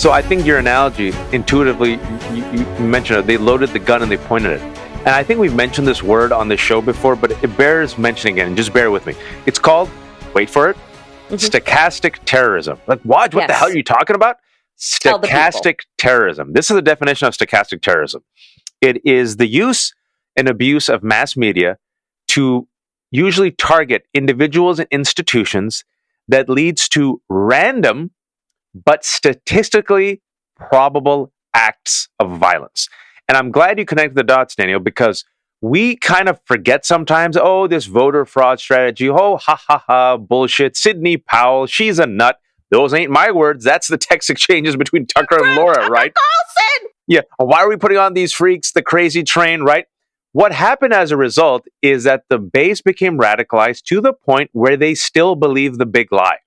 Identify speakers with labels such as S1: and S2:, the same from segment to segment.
S1: So I think your analogy, intuitively, you mentioned it. They loaded the gun and they pointed it. And I think we've mentioned this word on the show before, but it bears mentioning again. Just bear with me. It's called, wait for it, stochastic terrorism. Like, what the hell are you talking about? Stochastic terrorism. This is the definition of stochastic terrorism. It is the use and abuse of mass media to usually target individuals and institutions that leads to random but statistically probable acts of violence. And I'm glad you connected the dots, Daniel, because we kind of forget sometimes, oh, this voter fraud strategy, oh, ha, ha, ha, bullshit. Sidney Powell, she's a nut. Those ain't my words. That's the text exchanges between Tucker and Laura, right?
S2: Carlson!
S1: Yeah. Why are we putting on these freaks, the crazy train, right? What happened as a result is that the base became radicalized to the point where they still believe the big lie.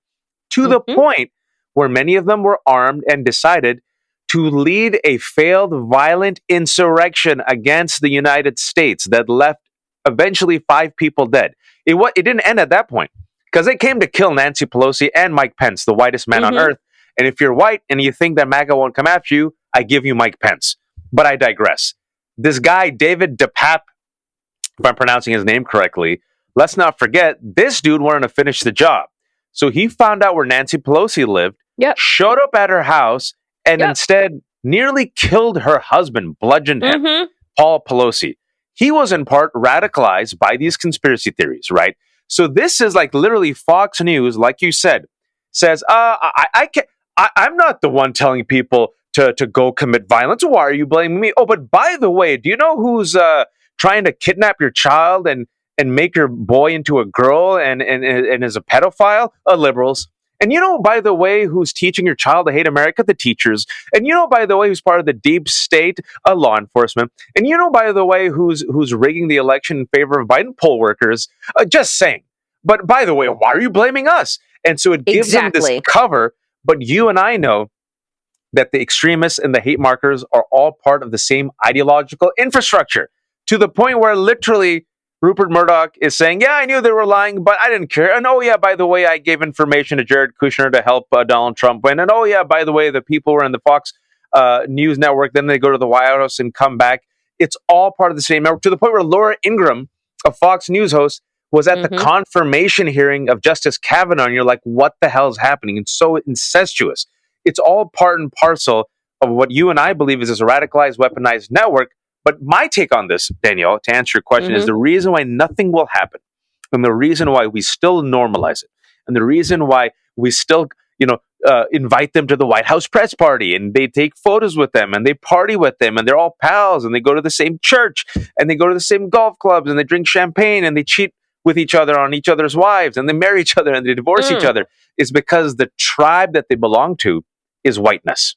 S1: To the point where many of them were armed and decided to lead a failed violent insurrection against the United States that left eventually 5 people dead. It didn't end at that point because they came to kill Nancy Pelosi and Mike Pence, the whitest man on earth. And if you're white and you think that MAGA won't come after you, I give you Mike Pence. But I digress. This guy, David DePape, if I'm pronouncing his name correctly, let's not forget, this dude wanted to finish the job. So he found out where Nancy Pelosi lived, showed up at her house, and instead nearly killed her husband, bludgeoned him, Paul Pelosi. He was in part radicalized by these conspiracy theories, right? So this is like literally Fox News, like you said, says, I'm not the one telling people to go commit violence. Why are you blaming me? Oh, but by the way, do you know who's trying to kidnap your child and make your boy into a girl and is a pedophile? Liberals. And you know, by the way, who's teaching your child to hate America? The teachers. And you know, by the way, who's part of the deep state? Law enforcement. And you know, by the way, who's rigging the election in favor of Biden? Poll workers. Just saying. But by the way, why are you blaming us? And so it gives them this cover. But you and I know that the extremists and the hate markers are all part of the same ideological infrastructure, to the point where literally Rupert Murdoch is saying, yeah, I knew they were lying, but I didn't care. And oh, yeah, by the way, I gave information to Jared Kushner to help Donald Trump win. And oh, yeah, by the way, the people were in the Fox News network. Then they go to the White House and come back. It's all part of the same network, to the point where Laura Ingraham, a Fox News host, was at the confirmation hearing of Justice Kavanaugh. And you're like, what the hell is happening? It's so incestuous. It's all part and parcel of what you and I believe is this radicalized, weaponized network. But my take on this, Danielle, to answer your question, is the reason why nothing will happen, and the reason why we still normalize it, and the reason why we still, invite them to the White House press party, and they take photos with them, and they party with them, and they're all pals, and they go to the same church, and they go to the same golf clubs, and they drink champagne, and they cheat with each other on each other's wives, and they marry each other, and they divorce each other, is because the tribe that they belong to is whiteness.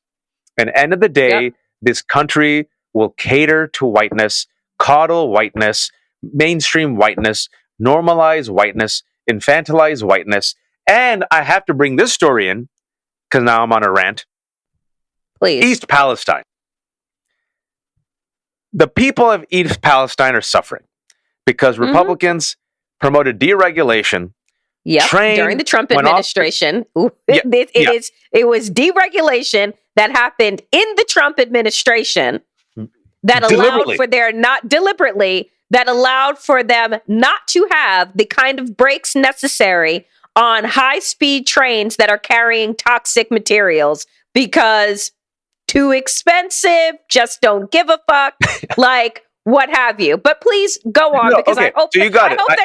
S1: And end of the day, this country will cater to whiteness, coddle whiteness, mainstream whiteness, normalize whiteness, infantilize whiteness. And I have to bring this story in, because now I'm on a rant.
S2: Please.
S1: East Palestine. The people of East Palestine are suffering because Republicans promoted deregulation.
S2: During the Trump administration. It was deregulation that happened in the Trump administration that allowed for them not to have the kind of brakes necessary on high-speed trains that are carrying toxic materials because too expensive, just don't give a fuck, like what have you. But please go on, because I hope that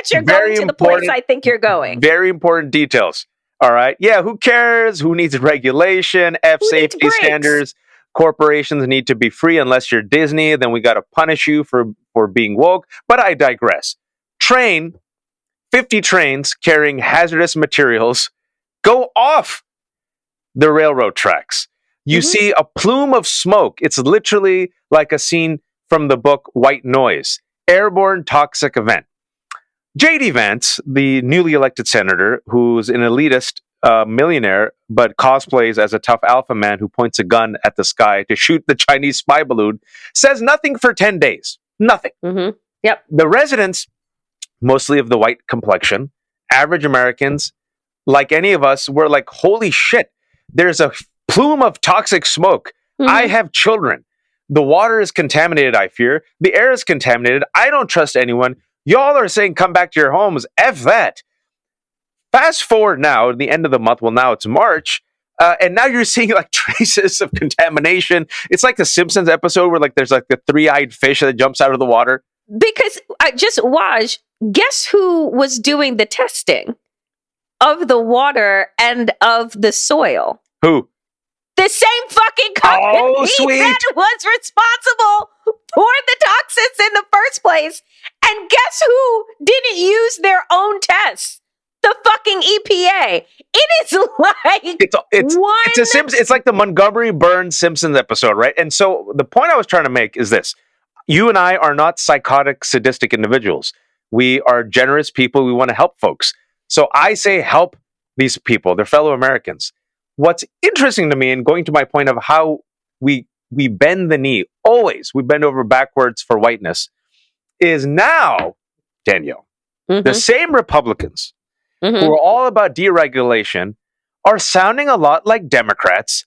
S2: you're going to the place I think you're going.
S1: Very important details. All right. Yeah, who cares? Who needs regulation? Safety standards. Corporations need to be free unless you're Disney. Then we got to punish you for being woke. But I digress. 50 trains carrying hazardous materials go off the railroad tracks. You see a plume of smoke. It's literally like a scene from the book White Noise. Airborne toxic event. J.D. Vance, the newly elected senator, who's an elitist millionaire, but cosplays as a tough alpha man who points a gun at the sky to shoot the Chinese spy balloon, says nothing for 10 days. Nothing. The residents, mostly of the white complexion, average Americans, like any of us, were like, holy shit, there's a plume of toxic smoke. I have children. The water is contaminated, I fear. The air is contaminated. I don't trust anyone. Y'all are saying come back to your homes. F that. Fast forward now, the end of the month. Well, now it's March. And now you're seeing like traces of contamination. It's like the Simpsons episode where like there's like the three-eyed fish that jumps out of the water.
S2: Because Waj, guess who was doing the testing of the water and of the soil?
S1: Who?
S2: The same fucking company that was responsible for the toxins in the first place. And guess who didn't use their own tests? The fucking EPA. It is like
S1: it's like the Montgomery Burns Simpsons episode, right? And so the point I was trying to make is this. You and I are not psychotic, sadistic individuals. We are generous people. We want to help folks. So I say help these people. They're fellow Americans. What's interesting to me, and going to my point of how we bend the knee, always, we bend over backwards for whiteness, is now, Danielle, the same Republicans who are all about deregulation are sounding a lot like Democrats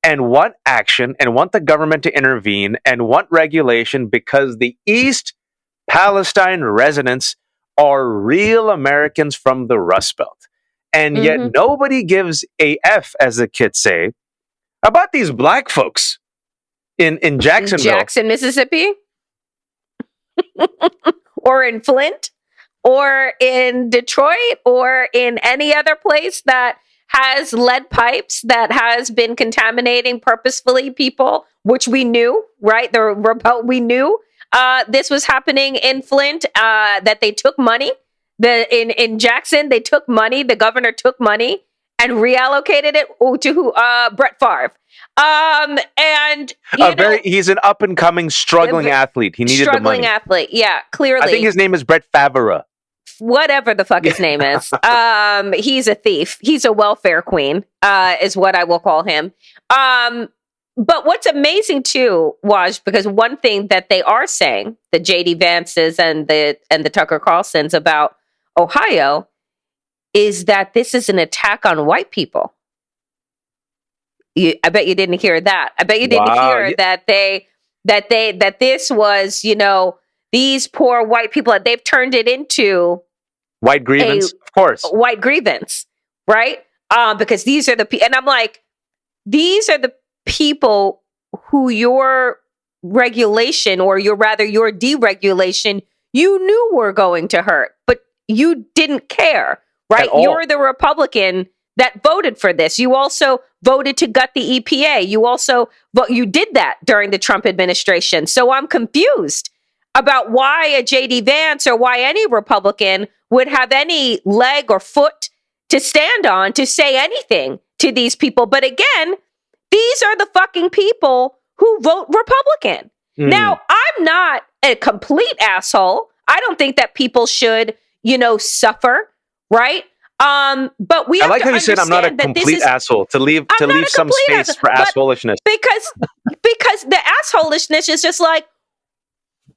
S1: and want action and want the government to intervene and want regulation because the East Palestine residents are real Americans from the Rust Belt. And yet nobody gives a F, as the kids say, about these black folks in Jacksonville.
S2: Jackson, Mississippi? Or in Flint? Or in Detroit? Or in any other place that has lead pipes, that has been contaminating purposefully people, which we knew, right? We knew this was happening in Flint, that they took money. In Jackson, they took money. The governor took money and reallocated it to Brett Favre.
S1: He's an up and coming struggling athlete. He needed the money.
S2: Struggling athlete, yeah, clearly.
S1: I think his name is Brett Favre.
S2: Whatever the fuck his name is. He's a thief. He's a welfare queen, is what I will call him. But what's amazing too, Waj, because one thing that they are saying, the J.D. Vances and the Tucker Carlsons about Ohio, is that this is an attack on white people. I bet you didn't hear that. I bet you didn't hear that this was, these poor white people, that they've turned it into
S1: white grievance, of course.
S2: White grievance, right? Because these are and I'm like, these are the people who your regulation, or your deregulation, you knew were going to hurt, but you didn't care, right? You're the Republican that voted for this. You also voted to gut the EPA. You did that during the Trump administration. So I'm confused about why a J.D. Vance or why any Republican would have any leg or foot to stand on to say anything to these people. But again, these are the fucking people who vote Republican. Now, I'm not a complete asshole. I don't think that people should, suffer, right? But we have
S1: I like
S2: to
S1: how you said I'm not a complete asshole, to leave some space for assholishness.
S2: Because the assholishness is just like,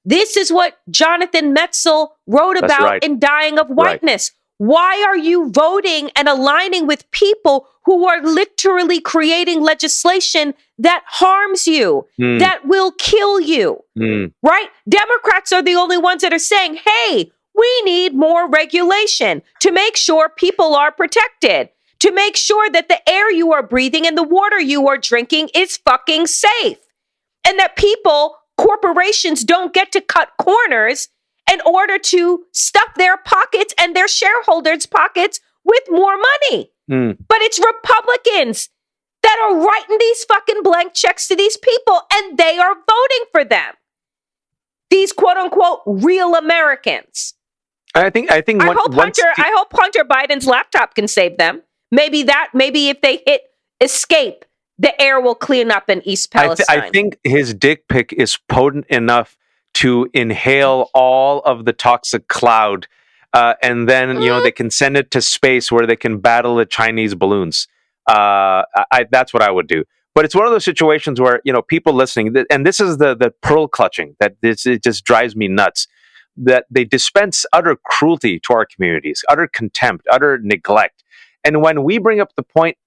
S2: this is what Jonathan Metzl wrote about in Dying of Whiteness. Right. Why are you voting and aligning with people who are literally creating legislation that harms you, that will kill you, right? Democrats are the only ones that are saying, hey, we need more regulation to make sure people are protected, to make sure that the air you are breathing and the water you are drinking is fucking safe, and that corporations don't get to cut corners in order to stuff their pockets and their shareholders' pockets with more money. But it's Republicans that are writing these fucking blank checks to these people, and they are voting for them. These quote unquote real Americans.
S1: I
S2: hope Hunter Biden's laptop can save them. Maybe if they hit escape, the air will clean up in East Palestine.
S1: I think his dick pic is potent enough to inhale all of the toxic cloud, and then they can send it to space where they can battle the Chinese balloons. That's what I would do. But it's one of those situations where people listening, and this is the pearl clutching that it just drives me nuts. That they dispense utter cruelty to our communities, utter contempt, utter neglect, and when we bring up the point,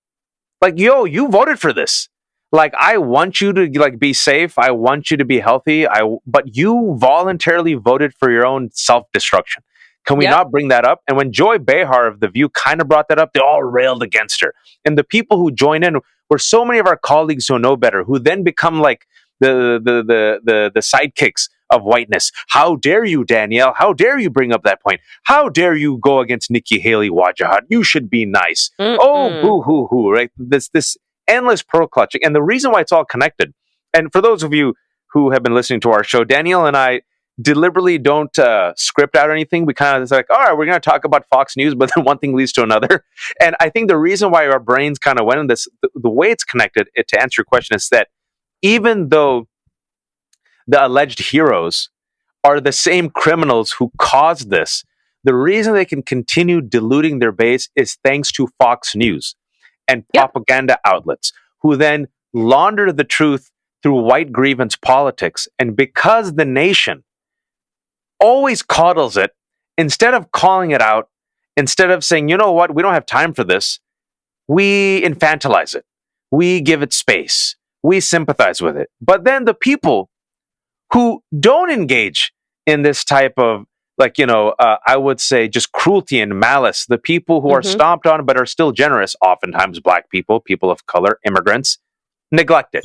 S1: Like, yo, you voted for this. Like, I want you to like be safe. I want you to be healthy. But you voluntarily voted for your own self-destruction. Can we not bring that up? And when Joy Behar of The View kind of brought that up, they all railed against her. And the people who join in were so many of our colleagues who know better, who then become like the sidekicks of whiteness. How dare you, Danielle? How dare you bring up that point? How dare you go against Nikki Haley Wajahat? You should be nice. Oh, boo hoo hoo, right? This endless pearl clutching. And the reason why it's all connected, and for those of you who have been listening to our show, Danielle and I deliberately don't script out anything. We kind of like, all right, we're going to talk about Fox News, but then one thing leads to another. And I think the reason why our brains kind of went in this, the way it's connected, to answer your question, is that even though the alleged heroes are the same criminals who caused this, the reason they can continue diluting their base is thanks to Fox News and propaganda outlets, who then launder the truth through white grievance politics. And because the nation always coddles it, instead of calling it out, instead of saying, you know what, we don't have time for this, we infantilize it. We give it space. We sympathize with it. But then the people who don't engage in this type of, like, I would say just cruelty and malice, the people who are stomped on but are still generous, oftentimes Black people, people of color, immigrants, neglected.